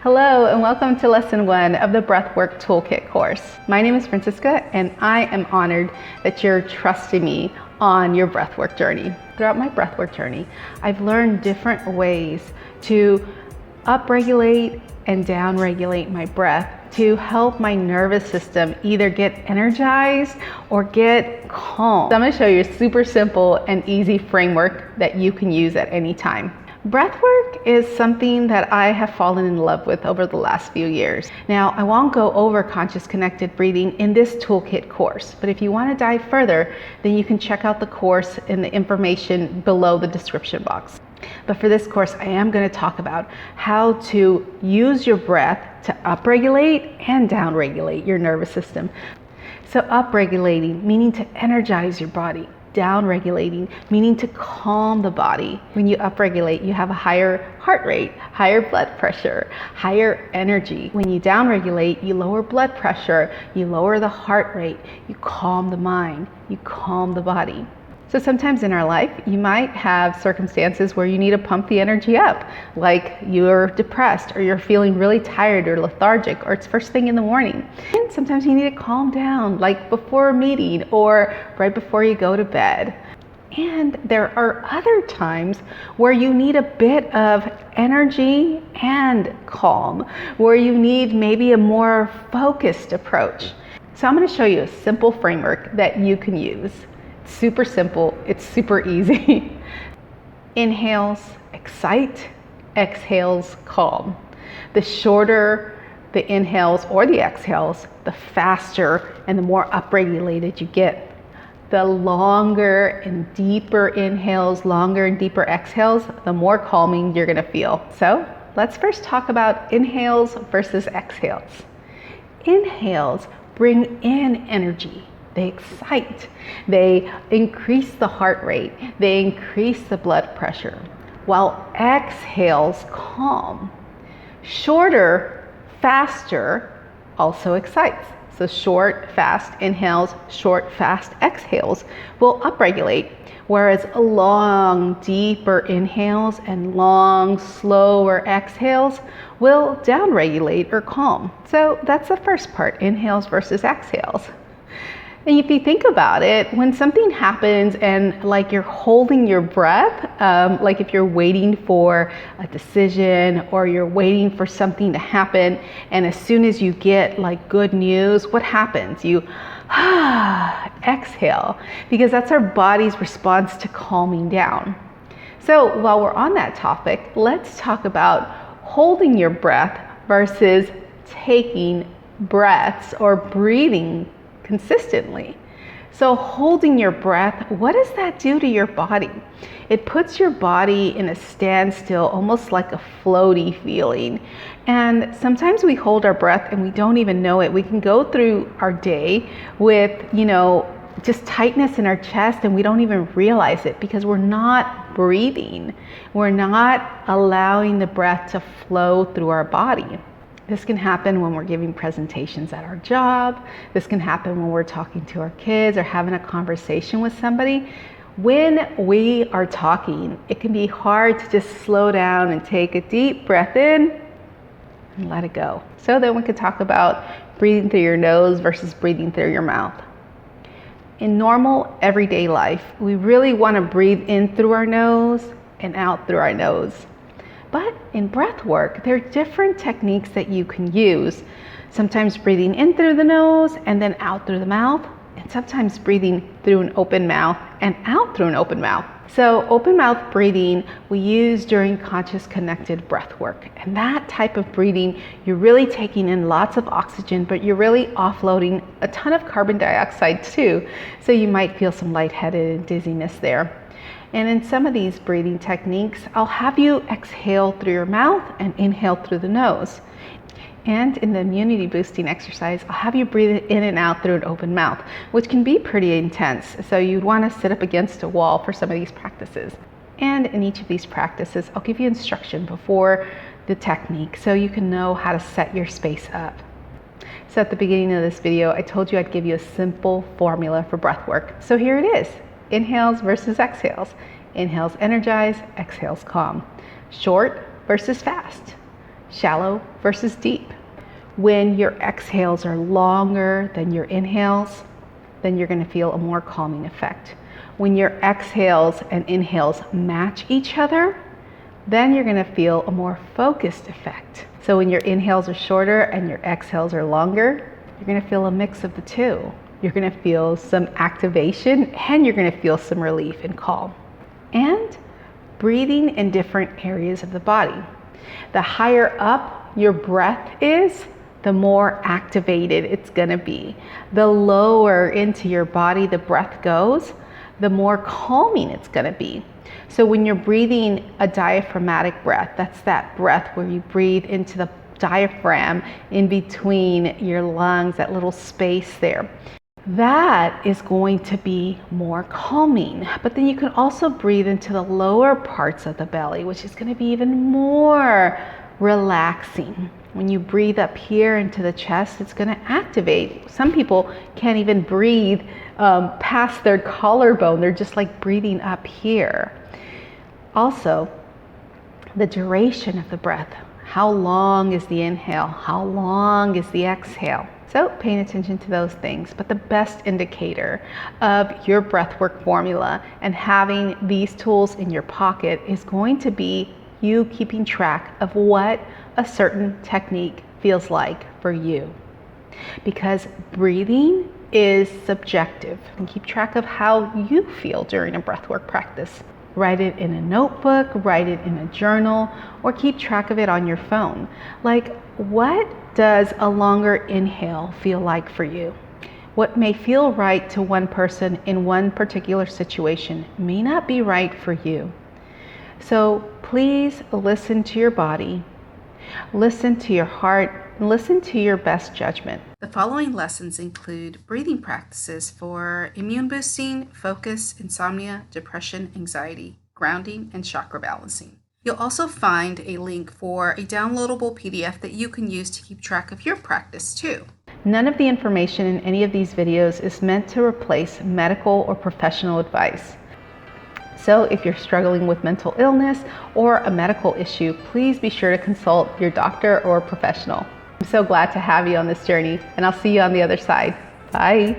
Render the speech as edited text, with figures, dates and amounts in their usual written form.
Hello and welcome to lesson 1 of the Breathwork Toolkit course. My name is Francisca and I am honored that you're trusting me on your breathwork journey. Throughout my breathwork journey, I've learned different ways to upregulate and downregulate my breath to help my nervous system either get energized or get calm. So I'm going to show you a super simple and easy framework that you can use at any time. Breathwork is something that I have fallen in love with over the last few years. Now, I won't go over conscious connected breathing in this toolkit course, but if you want to dive further, then you can check out the course in the information below the description box. But for this course, I am going to talk about how to use your breath to upregulate and downregulate your nervous system. So upregulating, meaning to energize your body. Downregulating, meaning to calm the body. When you upregulate, you have a higher heart rate, higher blood pressure, higher energy. When you downregulate, you lower blood pressure, you lower the heart rate, you calm the mind, you calm the body. So sometimes in our life, you might have circumstances where you need to pump the energy up, like you're depressed or you're feeling really tired or lethargic, or it's first thing in the morning. And sometimes you need to calm down, like before a meeting or right before you go to bed. And there are other times where you need a bit of energy and calm, where you need maybe a more focused approach. So I'm going to show you a simple framework that you can use. Super simple, it's super easy. Inhales, excite, exhales, calm. The shorter the inhales or the exhales, the faster and the more upregulated you get. The longer and deeper inhales, longer and deeper exhales, the more calming you're gonna feel. So let's first talk about inhales versus exhales. Inhales bring in energy. They excite, they increase the heart rate, they increase the blood pressure, while exhales calm. Shorter, faster also excites. So short, fast inhales, short, fast exhales will upregulate, whereas long, deeper inhales and long, slower exhales will downregulate or calm. So that's the first part, inhales versus exhales. And if you think about it, when something happens and like you're holding your breath, like if you're waiting for a decision or you're waiting for something to happen, and as soon as you get like good news, what happens? You exhale, because that's our body's response to calming down. So while we're on that topic, let's talk about holding your breath versus taking breaths or breathing consistently. So holding your breath, what does that do to your body? It puts your body in a standstill, almost like a floaty feeling. And sometimes we hold our breath and we don't even know it. We can go through our day with, just tightness in our chest and we don't even realize it because we're not breathing. We're not allowing the breath to flow through our body. This can happen when we're giving presentations at our job. This can happen when we're talking to our kids or having a conversation with somebody. When we are talking, it can be hard to just slow down and take a deep breath in and let it go. So then we could talk about breathing through your nose versus breathing through your mouth. In normal, everyday life, we really want to breathe in through our nose and out through our nose. But in breath work, there are different techniques that you can use. Sometimes breathing in through the nose and then out through the mouth, and sometimes breathing through an open mouth and out through an open mouth. So open mouth breathing we use during conscious connected breath work. And that type of breathing, you're really taking in lots of oxygen, but you're really offloading a ton of carbon dioxide too. So you might feel some lightheaded and dizziness there. And in some of these breathing techniques, I'll have you exhale through your mouth and inhale through the nose. And in the immunity boosting exercise, I'll have you breathe in and out through an open mouth, which can be pretty intense. So you'd want to sit up against a wall for some of these practices. And in each of these practices, I'll give you instruction before the technique so you can know how to set your space up. So at the beginning of this video, I told you I'd give you a simple formula for breath work. So here it is. Inhales versus exhales. Inhales energize, exhales calm. Short versus fast. shallow versus deep. When your exhales are longer than your inhales, then you're going to feel a more calming effect. When your exhales and inhales match each other, then you're going to feel a more focused effect. So when your inhales are shorter and your exhales are longer, you're going to feel a mix of the two. You're going to feel some activation and you're going to feel some relief and calm. And breathing in different areas of the body. The higher up your breath is, the more activated it's going to be. The lower into your body the breath goes, the more calming it's going to be. So when you're breathing a diaphragmatic breath, that's that breath where you breathe into the diaphragm in between your lungs, that little space there. That is going to be more calming. But then you can also breathe into the lower parts of the belly, which is going to be even more relaxing. When you breathe up here into the chest, it's going to activate. Some people can't even breathe past their collarbone. They're just like breathing up here. Also, the duration of the breath. How long is the inhale? How long is the exhale? So paying attention to those things. But the best indicator of your breathwork formula and having these tools in your pocket is going to be you keeping track of what a certain technique feels like for you. Because breathing is subjective. And keep track of how you feel during a breathwork practice. Write it in a notebook, write it in a journal, or keep track of it on your phone. Like, what does a longer inhale feel like for you? What may feel right to one person in one particular situation may not be right for you. So please listen to your body, listen to your heart, and listen to your best judgment. The following lessons include breathing practices for immune boosting, focus, insomnia, depression, anxiety, grounding, and chakra balancing. You'll also find a link for a downloadable PDF that you can use to keep track of your practice too. None of the information in any of these videos is meant to replace medical or professional advice. So if you're struggling with mental illness or a medical issue, please be sure to consult your doctor or professional. I'm so glad to have you on this journey, and I'll see you on the other side. Bye.